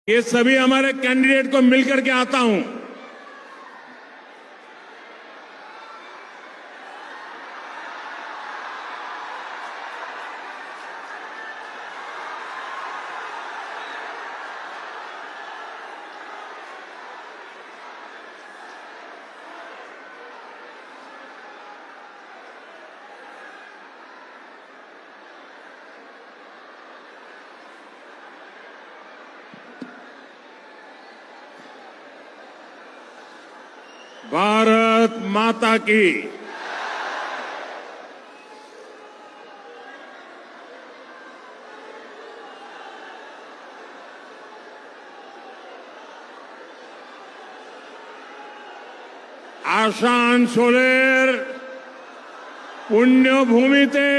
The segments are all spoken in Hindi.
ये सभी हमारे कैंडिडेट को मिलकर के आता हूं। भारत माता की आशान सोलेर पुण्यभूमिते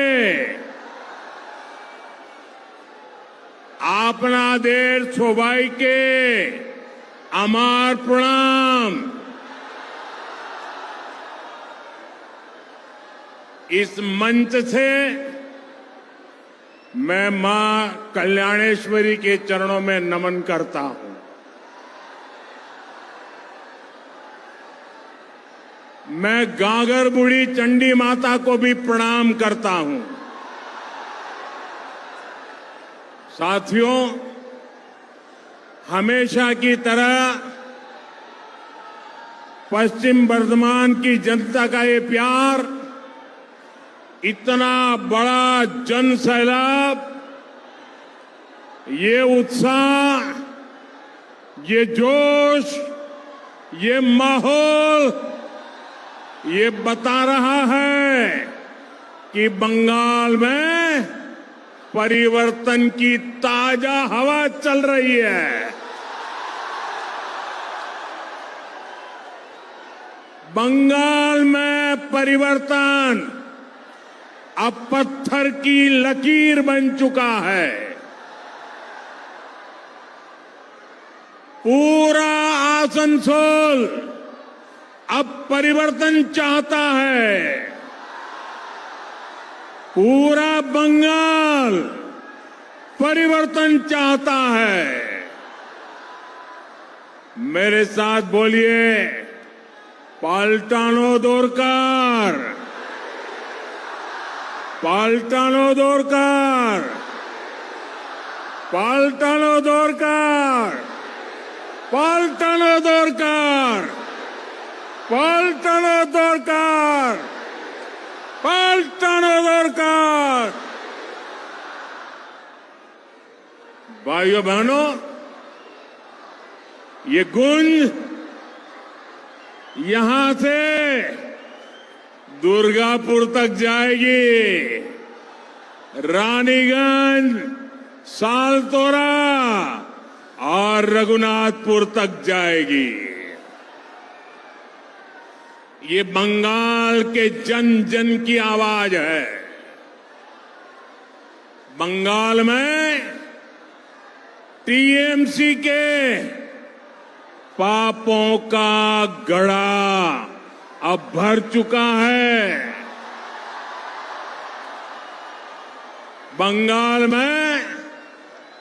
अपना देश छोबाई के अमार प्रणाम। इस मंच से मैं मां कल्याणेश्वरी के चरणों में नमन करता हूं। मैं गागर बूढ़ी चंडी माता को भी प्रणाम करता हूं। साथियों, हमेशा की तरह पश्चिम बर्धमान की जनता का ये प्यार, इतना बड़ा जन सैलाब, ये उत्साह, ये जोश, ये माहौल, ये बता रहा है कि बंगाल में परिवर्तन की ताजा हवा चल रही है। बंगाल में परिवर्तन अब पत्थर की लकीर बन चुका है। पूरा आसनसोल अब परिवर्तन चाहता है। पूरा बंगाल परिवर्तन चाहता है। मेरे साथ बोलिए, पाल्टानो दोरकार, पाल्टानो दोरकार, पाल्टानो दोरकार, पाल्टानो दोरकार, पाल्टानो दोरकार, पाल्टानो दोरकार। भाइयों बहनों, ये गूंज यहां से दुर्गापुर तक जाएगी, रानीगंज, सालतोरा और रघुनाथपुर तक जाएगी। ये बंगाल के जन जन की आवाज है। बंगाल में टीएमसी के पापों का गड़ा अब भर चुका है। बंगाल में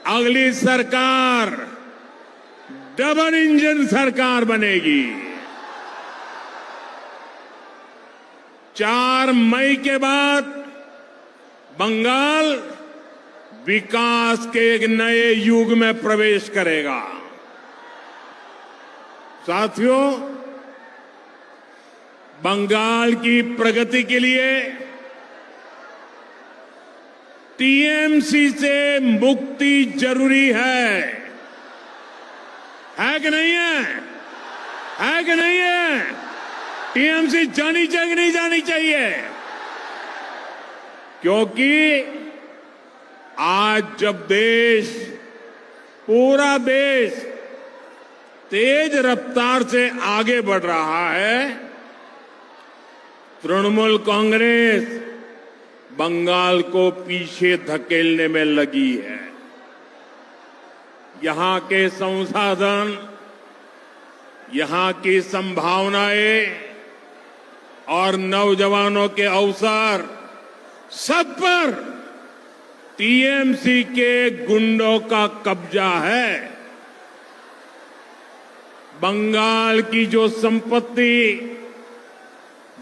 अगली सरकार डबल इंजन सरकार बनेगी। 4 मई के बाद बंगाल विकास के एक नए युग में प्रवेश करेगा। साथियों, बंगाल की प्रगति के लिए टीएमसी से मुक्ति जरूरी है कि नहीं है? है कि नहीं है? टीएमसी जानी चाहिए कि नहीं जानी चाहिए? क्योंकि आज जब देश, पूरा देश तेज रफ्तार से आगे बढ़ रहा है, तृणमूल कांग्रेस बंगाल को पीछे धकेलने में लगी है। यहां के संसाधन, यहां की संभावनाएं और नौजवानों के अवसर सब पर टीएमसी के गुंडों का कब्जा है। बंगाल की जो संपत्ति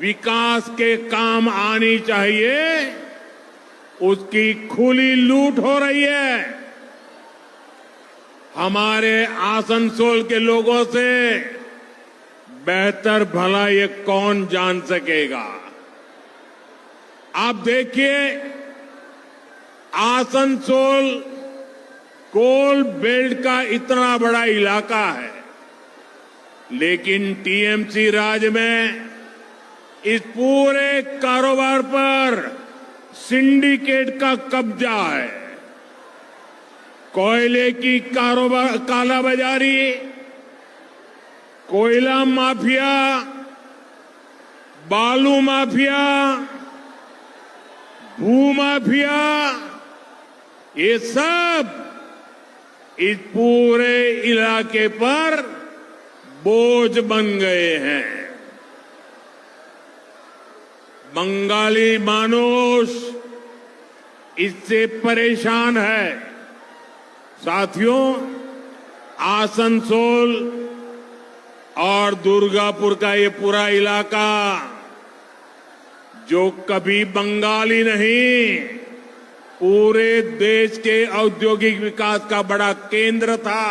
विकास के काम आनी चाहिए, उसकी खुली लूट हो रही है। हमारे आसनसोल के लोगों से बेहतर भला ये कौन जान सकेगा। आप देखिए, आसनसोल कोल बेल्ट का इतना बड़ा इलाका है, लेकिन टीएमसी राज में इस पूरे कारोबार पर सिंडिकेट का कब्जा है। कोयले की कारोबार कालाबाजारी, कोयला माफिया, बालू माफिया, भू माफिया, ये सब इस पूरे इलाके पर बोझ बन गए हैं। बंगाली मानुष इससे परेशान है। साथियों, आसनसोल और दुर्गापुर का ये पूरा इलाका जो कभी बंगाली नहीं, पूरे देश के औद्योगिक विकास का बड़ा केंद्र था।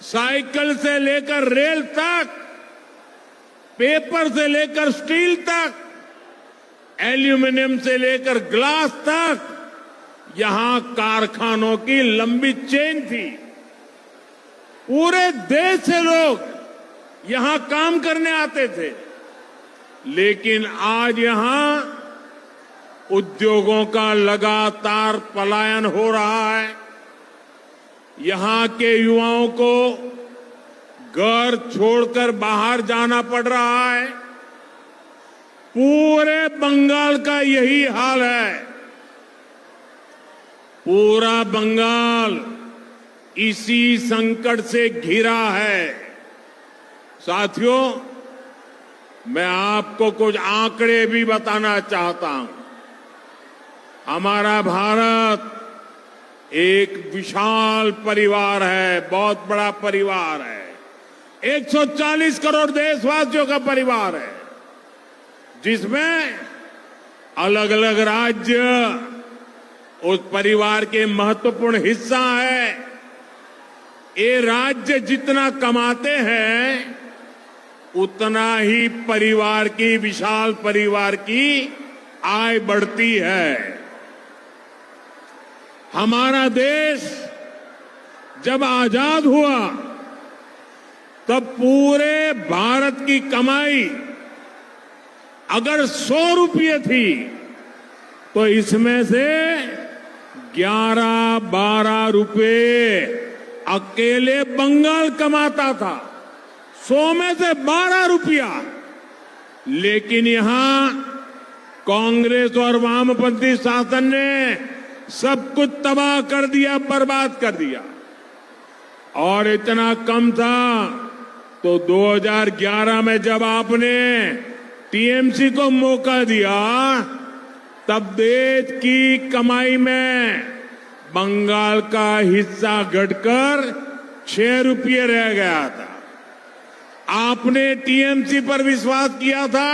साइकिल से लेकर रेल तक, पेपर से लेकर स्टील तक, एल्यूमिनियम से लेकर ग्लास तक, यहां कारखानों की लंबी चेन थी। पूरे देश से लोग यहां काम करने आते थे। लेकिन आज यहां उद्योगों का लगातार पलायन हो रहा है। यहां के युवाओं को घर छोड़कर बाहर जाना पड़ रहा है। पूरे बंगाल का यही हाल है। पूरा बंगाल इसी संकट से घिरा है। साथियों, मैं आपको कुछ आंकड़े भी बताना चाहता हूं। हमारा भारत एक विशाल परिवार है, बहुत बड़ा परिवार है। 140 करोड़ देशवासियों का परिवार है, जिसमें अलग अलग राज्य उस परिवार के महत्वपूर्ण हिस्सा है। ये राज्य जितना कमाते हैं, उतना ही परिवार की, विशाल परिवार की आय बढ़ती है। हमारा देश जब आजाद हुआ, तब पूरे भारत की कमाई अगर 100 रुपये थी, तो इसमें से 11-12 रुपये अकेले बंगाल कमाता था। 100 में से 12 रुपया। लेकिन यहां कांग्रेस और वामपंथी शासन ने सब कुछ तबाह कर दिया, बर्बाद कर दिया। और इतना कम था तो 2011 में जब आपने टीएमसी को मौका दिया, तब देश की कमाई में बंगाल का हिस्सा घटकर 6 रुपये रह गया था। आपने टीएमसी पर विश्वास किया था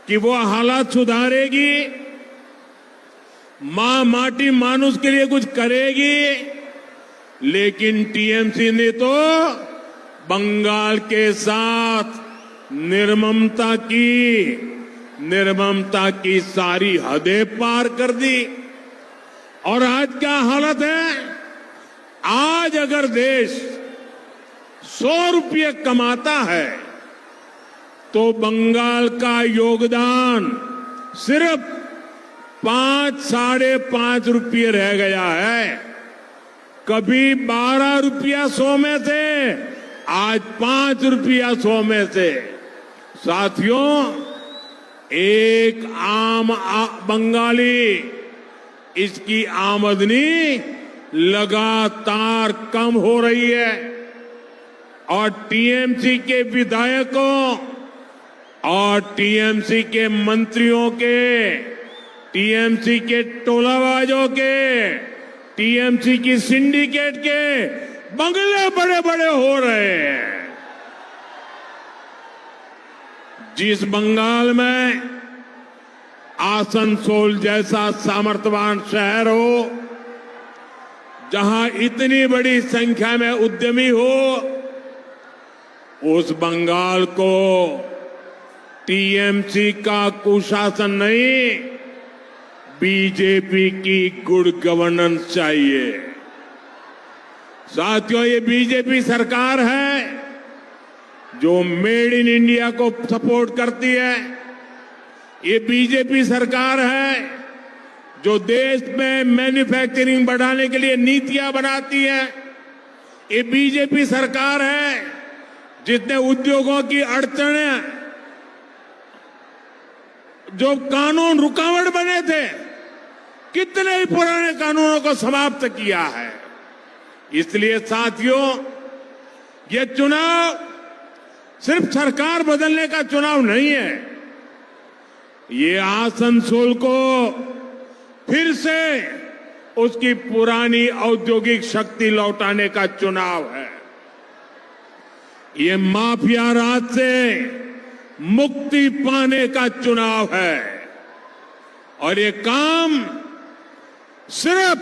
कि वो हालात सुधारेगी, मां माटी मानुष के लिए कुछ करेगी। लेकिन टीएमसी ने तो बंगाल के साथ निर्ममता की सारी हदें पार कर दी। और आज क्या हालत है? आज अगर देश 100 रुपये कमाता है, तो बंगाल का योगदान सिर्फ 5-5.5 रुपये रह गया है। कभी 12 रुपया 100 में से, आज 5 रुपया 100 में से। साथियों, एक आम बंगाली, इसकी आमदनी लगातार कम हो रही है। और टीएमसी के विधायकों और टीएमसी के मंत्रियों के, टीएमसी के टोलाबाजों के, टीएमसी की सिंडिकेट के बंगले बड़े बड़े हो रहे हैं। जिस बंगाल में आसनसोल जैसा सामर्थ्यवान शहर हो, जहां इतनी बड़ी संख्या में उद्यमी हो, उस बंगाल को टीएमसी का कुशासन नहीं, बीजेपी की गुड गवर्नेंस चाहिए। साथियों, ये बीजेपी सरकार है जो मेड इन इंडिया को सपोर्ट करती है। ये बीजेपी सरकार है जो देश में मैन्युफैक्चरिंग बढ़ाने के लिए नीतियां बनाती है। ये बीजेपी सरकार है जिसने उद्योगों की अड़चनें, जो कानून रुकावट बने थे, कितने ही पुराने कानूनों को समाप्त किया है। इसलिए साथियों, ये चुनाव सिर्फ सरकार बदलने का चुनाव नहीं है, ये आसनसोल को फिर से उसकी पुरानी औद्योगिक शक्ति लौटाने का चुनाव है। ये माफिया राज से मुक्ति पाने का चुनाव है और ये काम सिर्फ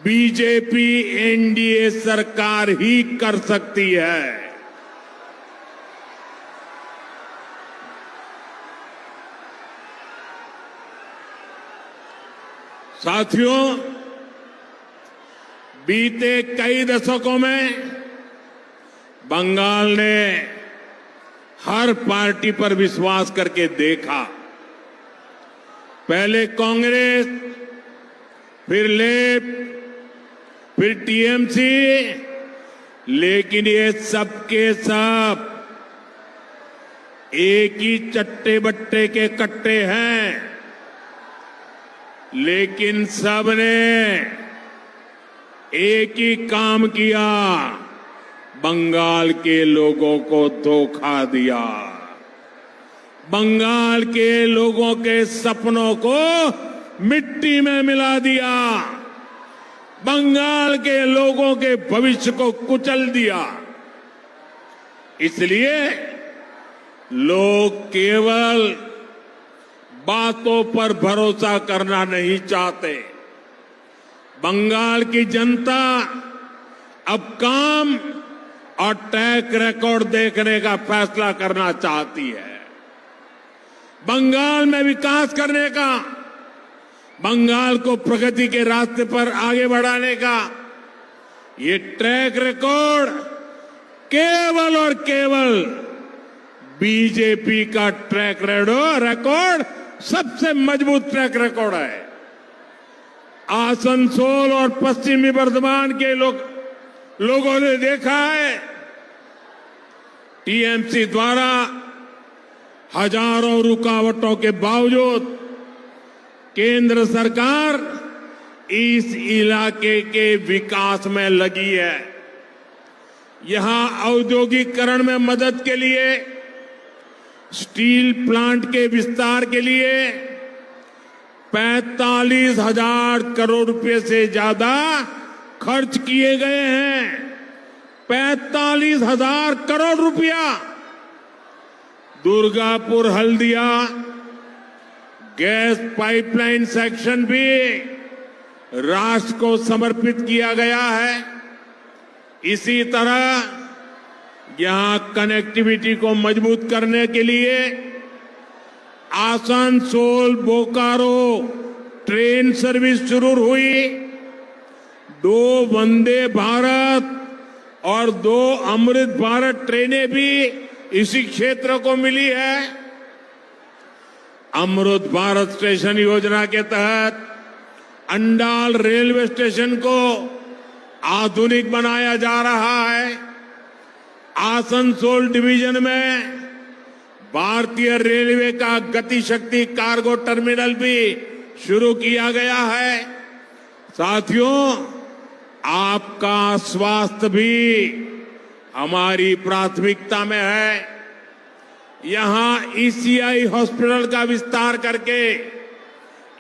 बीजेपी एनडीए सरकार ही कर सकती है। साथियों, बीते कई दशकों में बंगाल ने हर पार्टी पर विश्वास करके देखा। पहले कांग्रेस, फिर लेफ्ट, फिर टीएमसी, लेकिन ये सबके सब एक ही चट्टे बट्टे के कट्टे हैं। लेकिन सबने एक ही काम किया, बंगाल के लोगों को धोखा दिया। बंगाल के लोगों के सपनों को मिट्टी में मिला दिया। बंगाल के लोगों के भविष्य को कुचल दिया। इसलिए लोग केवल बातों पर भरोसा करना नहीं चाहते। बंगाल की जनता अब काम और ट्रैक रिकॉर्ड देखने का फैसला करना चाहती है। बंगाल में विकास करने का, बंगाल को प्रगति के रास्ते पर आगे बढ़ाने का ये ट्रैक रिकॉर्ड केवल और केवल बीजेपी का ट्रैक रिकॉर्ड सबसे मजबूत ट्रैक रिकॉर्ड है। आसनसोल और पश्चिमी बर्धमान के लोगों ने देखा है, टीएमसी द्वारा हजारों रुकावटों के बावजूद केंद्र सरकार इस इलाके के विकास में लगी है। यहां औद्योगिकरण में मदद के लिए, स्टील प्लांट के विस्तार के लिए 45,000 करोड़ रुपए से ज्यादा खर्च किए गए हैं। 45,000 करोड़ रुपया Durgapur Haldia gas pipeline section भी राष्ट्र को समर्पित किया गया है। इसी तरह यहां कनेक्टिविटी को मजबूत करने के लिए आसनसोल बोकारो ट्रेन सर्विस शुरू हुई। 2 वंदे भारत और 2 अमृत भारत ट्रेनें भी इसी क्षेत्र को मिली है। अमृत भारत स्टेशन योजना के तहत अंडाल रेलवे स्टेशन को आधुनिक बनाया जा रहा है। आसनसोल डिवीजन में भारतीय रेलवे का गति शक्ति कार्गो टर्मिनल भी शुरू किया गया है। साथियों, आपका स्वास्थ्य भी हमारी प्राथमिकता में है। यहां ईसीआई हॉस्पिटल का विस्तार करके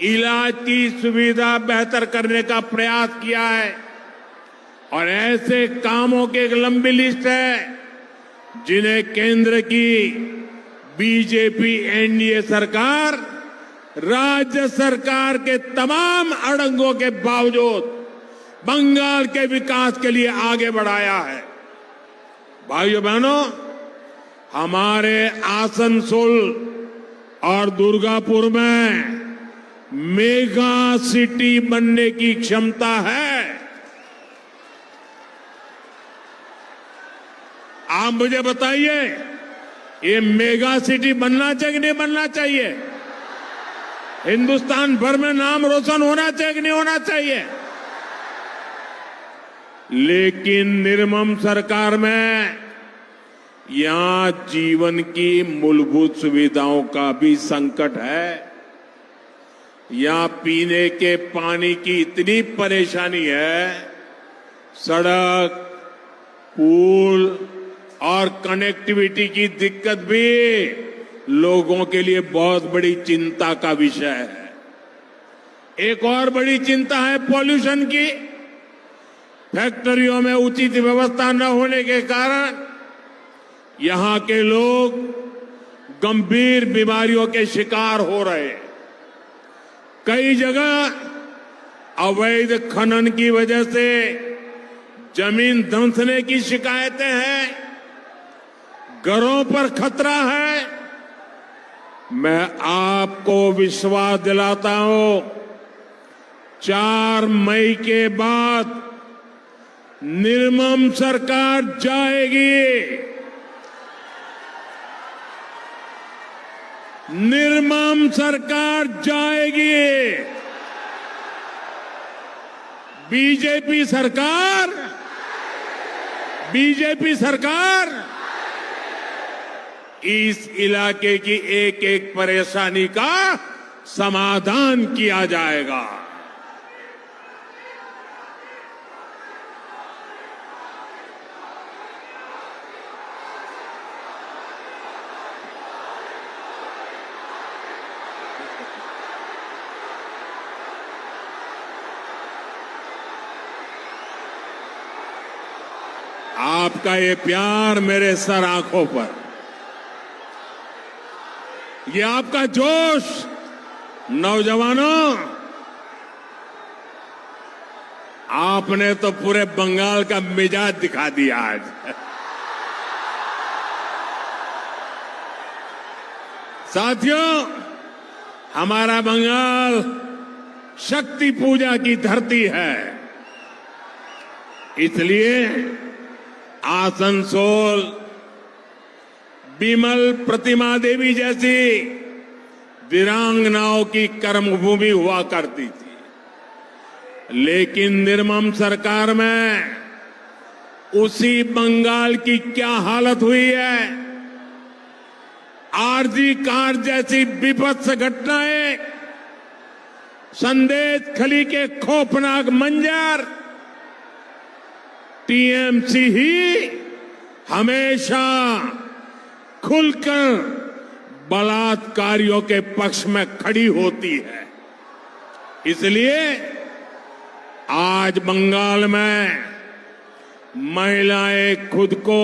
इलाज की सुविधा बेहतर करने का प्रयास किया है। और ऐसे कामों की एक लंबी लिस्ट है जिन्हें केंद्र की बीजेपी एनडीए सरकार राज्य सरकार के तमाम अड़ंगों के बावजूद बंगाल के विकास के लिए आगे बढ़ाया है। भाइयों बहनों, हमारे आसनसोल और दुर्गापुर में मेगा सिटी बनने की क्षमता है। आप मुझे बताइए, ये मेगा सिटी बनना चाहिए कि नहीं बनना चाहिए? हिंदुस्तान भर में नाम रोशन होना चाहिए कि नहीं होना चाहिए? लेकिन निर्मम सरकार में यहां जीवन की मूलभूत सुविधाओं का भी संकट है। यहां पीने के पानी की इतनी परेशानी है, सड़क, पुल और कनेक्टिविटी की दिक्कत भी लोगों के लिए बहुत बड़ी चिंता का विषय है। एक और बड़ी चिंता है पॉल्यूशन की। फैक्ट्रियों में उचित व्यवस्था न होने के कारण यहां के लोग गंभीर बीमारियों के शिकार हो रहे हैं। कई जगह अवैध खनन की वजह से जमीन धंसने की शिकायतें हैं, घरों पर खतरा है। मैं आपको विश्वास दिलाता हूं, 4 मई के बाद निर्मम सरकार जाएगी। निर्मम सरकार जाएगी। बीजेपी सरकार इस इलाके की एक एक परेशानी का समाधान किया जाएगा। आपका ये प्यार मेरे सर आंखों पर, ये आपका जोश, नौजवानों, आपने तो पूरे बंगाल का मिजाज दिखा दिया आज। साथियों, हमारा बंगाल शक्ति पूजा की धरती है। इसलिए आसनसोल बिमल प्रतिमा देवी जैसी वीरांगनाओं की कर्मभूमि हुआ करती थी। लेकिन निर्मम सरकार में उसी बंगाल की क्या हालत हुई है। आरजी कार जैसी विभत्स घटनाएं, संदेश खली के खौफनाक मंजर, टीएमसी ही हमेशा खुलकर बलात्कारियों के पक्ष में खड़ी होती है। इसलिए आज बंगाल में महिलाएं खुद को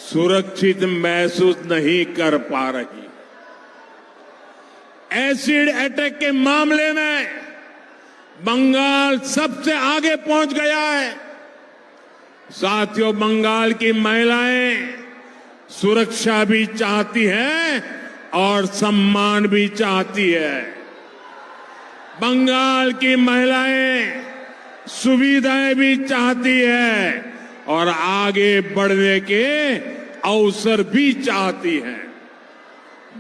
सुरक्षित महसूस नहीं कर पा रही। एसिड अटैक के मामले में बंगाल सबसे आगे पहुंच गया है। साथियों, बंगाल की महिलाएं सुरक्षा भी चाहती हैं और सम्मान भी चाहती है। बंगाल की महिलाएं सुविधाएं भी चाहती है और आगे बढ़ने के अवसर भी चाहती हैं।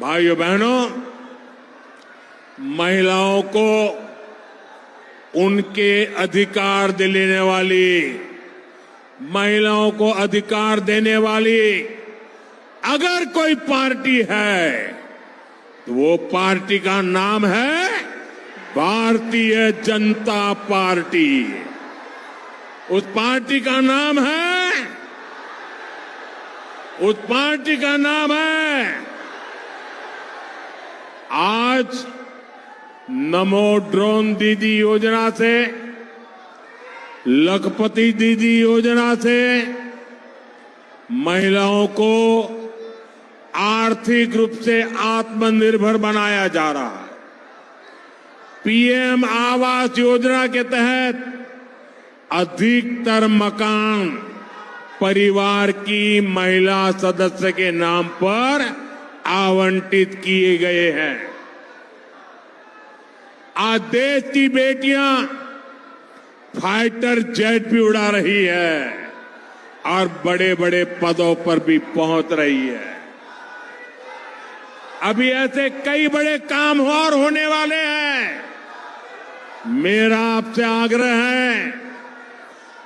भाइयों बहनों, महिलाओं को उनके अधिकार दिलाने वाली, महिलाओं को अधिकार देने वाली अगर कोई पार्टी है तो वो पार्टी का नाम है भारतीय जनता पार्टी। उस पार्टी का नाम है आज नमो ड्रोन दीदी योजना से लखपति दीदी योजना से महिलाओं को आर्थिक रूप से आत्मनिर्भर बनाया जा रहा है। पीएम आवास योजना के तहत अधिकतर मकान परिवार की महिला सदस्य के नाम पर आवंटित किए गए हैं। आज देश की बेटियां फाइटर जेट भी उड़ा रही है और बड़े बड़े पदों पर भी पहुंच रही है। अभी ऐसे कई बड़े काम और होने वाले हैं। मेरा आपसे आग्रह है,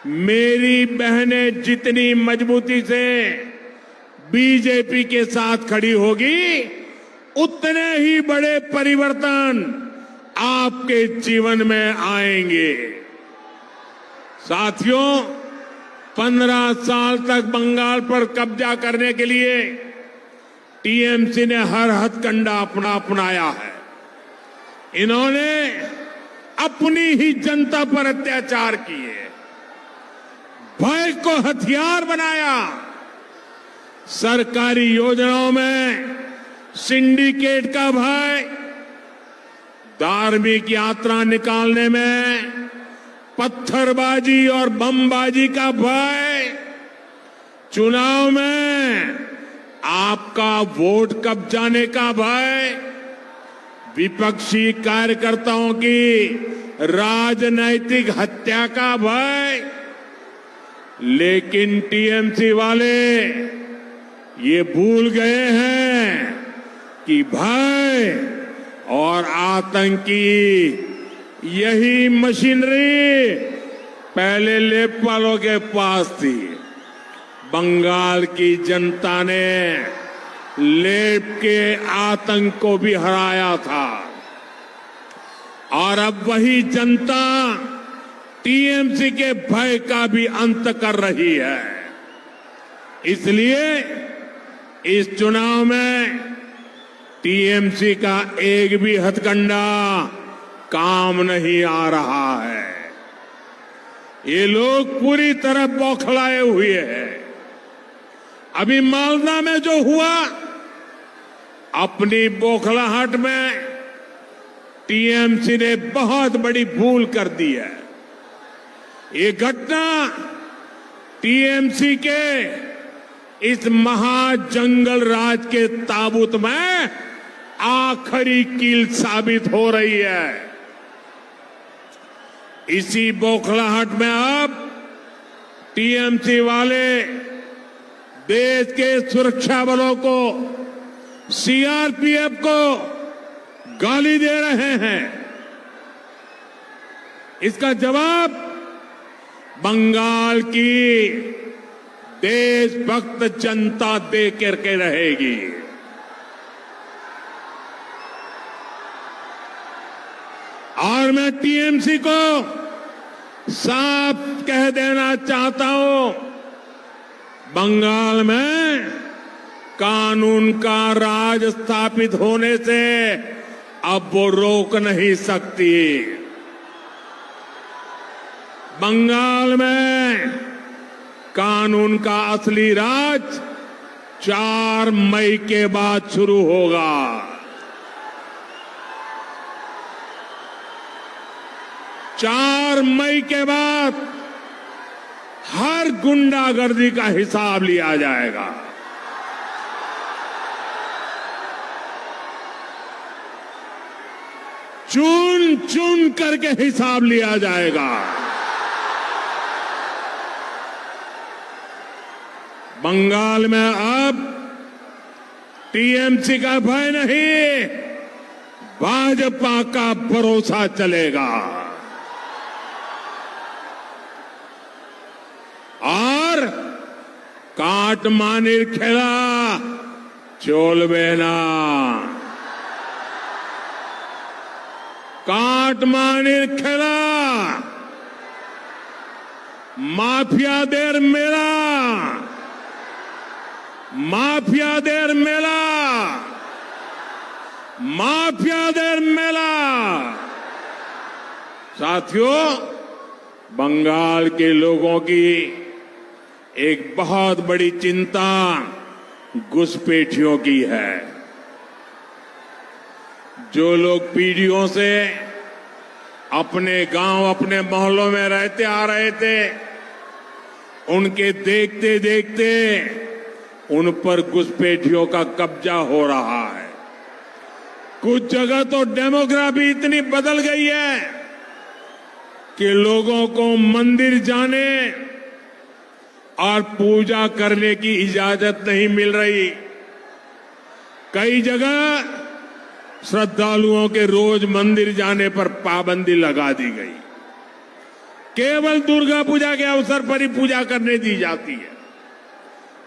मेरी बहनें जितनी मजबूती से बीजेपी के साथ खड़ी होगी, उतने ही बड़े परिवर्तन आपके जीवन में आएंगे। साथियों, 15 साल तक बंगाल पर कब्जा करने के लिए टीएमसी ने हर हथकंडा अपनाया है। इन्होंने अपनी ही जनता पर अत्याचार किए, भय को हथियार बनाया, सरकारी योजनाओं में सिंडिकेट का भय, धार्मिक यात्रा निकालने में पत्थरबाजी और बमबाजी का भय, चुनाव में आपका वोट कब जाने का भय, विपक्षी कार्यकर्ताओं की राजनैतिक हत्या का भय। लेकिन टीएमसी वाले ये भूल गए हैं कि भय और आतंकी यही मशीनरी पहले लेपपालों के पास थी। बंगाल की जनता ने लेप के आतंक को भी हराया था और अब वही जनता टीएमसी के भय का भी अंत कर रही है। इसलिए इस चुनाव में टीएमसी का एक भी हथकंडा काम नहीं आ रहा है। ये लोग पूरी तरह बौखलाए हुए हैं। अभी मालदा में जो हुआ, अपनी बौखलाहट में टीएमसी ने बहुत बड़ी भूल कर दी है। ये घटना टीएमसी के इस महाजंगल राज के ताबूत में आखिरी कील साबित हो रही है। इसी बौखलाहट में अब टीएमसी वाले देश के सुरक्षा बलों को, सीआरपीएफ को गाली दे रहे हैं। इसका जवाब बंगाल की देशभक्त जनता दे करके रहेगी। और मैं टीएमसी को साफ कह देना चाहता हूं, बंगाल में कानून का राज स्थापित होने से अब वो रोक नहीं सकती। बंगाल में कानून का असली राज 4 मई के बाद शुरू होगा। 4 मई के बाद हर गुंडागर्दी का हिसाब लिया जाएगा। चुन चुन करके हिसाब लिया जाएगा। बंगाल में अब टीएमसी का भय नहीं, भाजपा का भरोसा चलेगा। और काटमानिर खेला चोलबेना, काटमानिर खेला माफियादेर मेला, माफियादेर मेला, माफियादेर मेला। साथियों, बंगाल के लोगों की एक बहुत बड़ी चिंता घुसपैठियों की है। जो लोग पीढ़ियों से अपने गांव, अपने मोहल्लों में रहते आ रहे थे, उनके देखते देखते उन पर घुसपैठियों का कब्जा हो रहा है। कुछ जगह तो डेमोग्राफी इतनी बदल गई है कि लोगों को मंदिर जाने और पूजा करने की इजाजत नहीं मिल रही। कई जगह श्रद्धालुओं के रोज मंदिर जाने पर पाबंदी लगा दी गई। केवल दुर्गा पूजा के अवसर पर ही पूजा करने दी जाती है।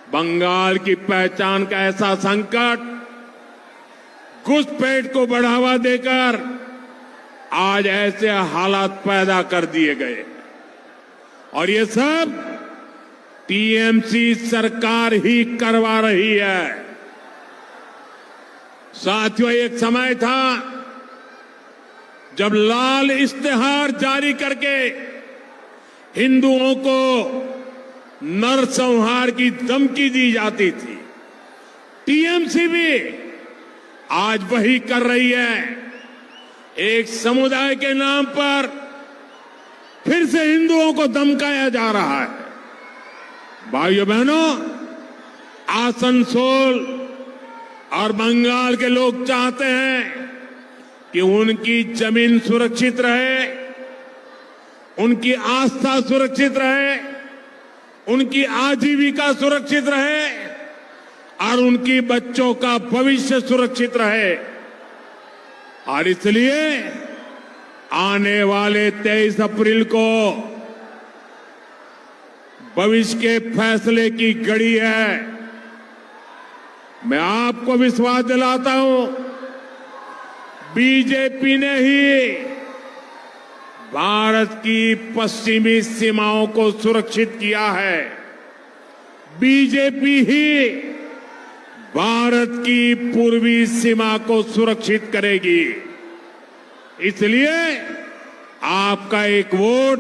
बंगाल की पहचान का ऐसा संकट घुसपैठ को बढ़ावा देकर आज ऐसे हालात पैदा कर दिए गए और ये सब टीएमसी सरकार ही करवा रही है। साथियों, एक समय था जब लाल इश्तेहार जारी करके हिंदुओं को नरसंहार की धमकी दी जाती थी। टीएमसी भी आज वही कर रही है। एक समुदाय के नाम पर फिर से हिंदुओं को धमकाया जा रहा है। भाइयों बहनों, आसनसोल और बंगाल के लोग चाहते हैं कि उनकी जमीन सुरक्षित रहे, उनकी आस्था सुरक्षित रहे, उनकी आजीविका सुरक्षित रहे और उनकी बच्चों का भविष्य सुरक्षित रहे। और इसलिए आने वाले 23 अप्रैल को भविष्य के फैसले की घड़ी है। मैं आपको विश्वास दिलाता हूं, बीजेपी ने ही भारत की पश्चिमी सीमाओं को सुरक्षित किया है। बीजेपी ही भारत की पूर्वी सीमा को सुरक्षित करेगी। इसलिए आपका एक वोट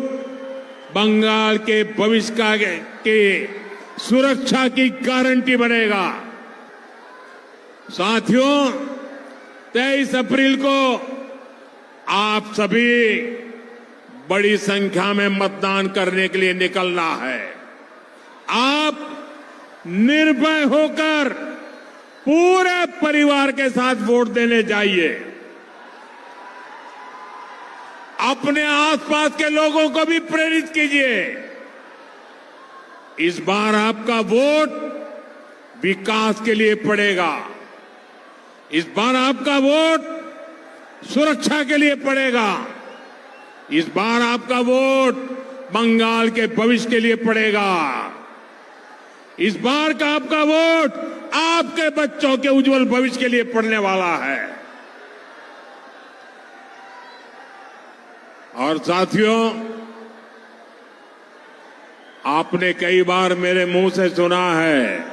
बंगाल के भविष्य के सुरक्षा की गारंटी बनेगा। साथियों, 23 अप्रैल को आप सभी बड़ी संख्या में मतदान करने के लिए निकलना है। आप निर्भय होकर पूरे परिवार के साथ वोट देने जाइए। अपने आसपास के लोगों को भी प्रेरित कीजिए। इस बार आपका वोट विकास के लिए पड़ेगा। इस बार आपका वोट सुरक्षा के लिए पड़ेगा। इस बार आपका वोट बंगाल के भविष्य के लिए पड़ेगा। इस बार का आपका वोट आपके बच्चों के उज्जवल भविष्य के लिए पड़ने वाला है। और साथियों, आपने कई बार मेरे मुंह से सुना है,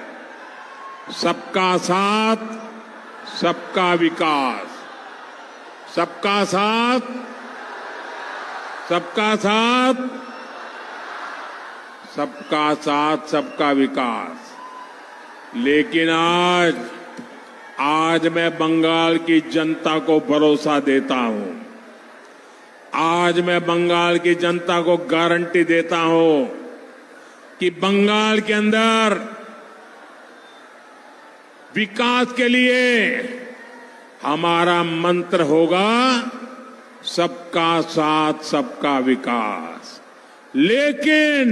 सबका साथ सबका विकास। सबका साथ सबका साथ सबका साथ सबका विकास। लेकिन आज मैं बंगाल की जनता को भरोसा देता हूं। आज मैं बंगाल की जनता को गारंटी देता हूं कि बंगाल के अंदर विकास के लिए हमारा मंत्र होगा सबका साथ सबका विकास। लेकिन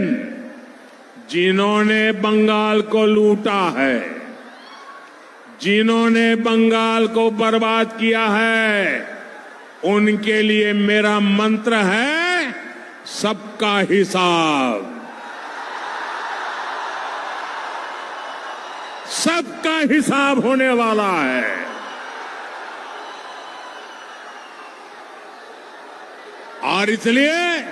जिन्होंने बंगाल को लूटा है, जिन्होंने बंगाल को बर्बाद किया है, उनके लिए मेरा मंत्र है सबका हिसाब। सबका हिसाब होने वाला है। और इसलिए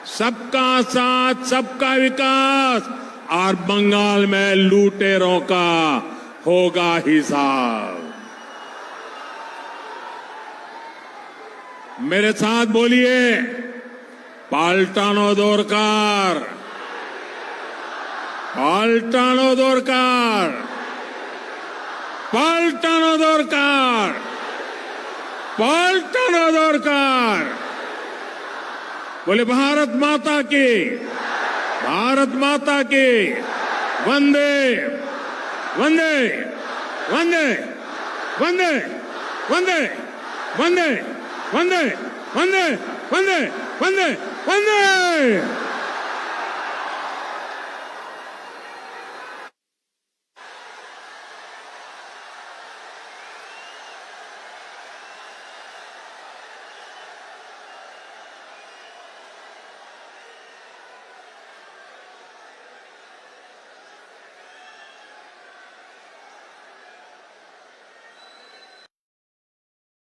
सबका साथ सबका विकास और बंगाल में लूटेरों का होगा हिसाब। मेरे साथ बोलिए, पाल्टानो दोरकार, पाल्टानो दोरकार, पाल्टानो दोरकार, पाल्टानो दोरकार। बोले भारत माता की, भारत माता की। वंदे वंदे वंदे वंदे वंदे वंदे वंदे वंदे वंदे वंदे वंदे।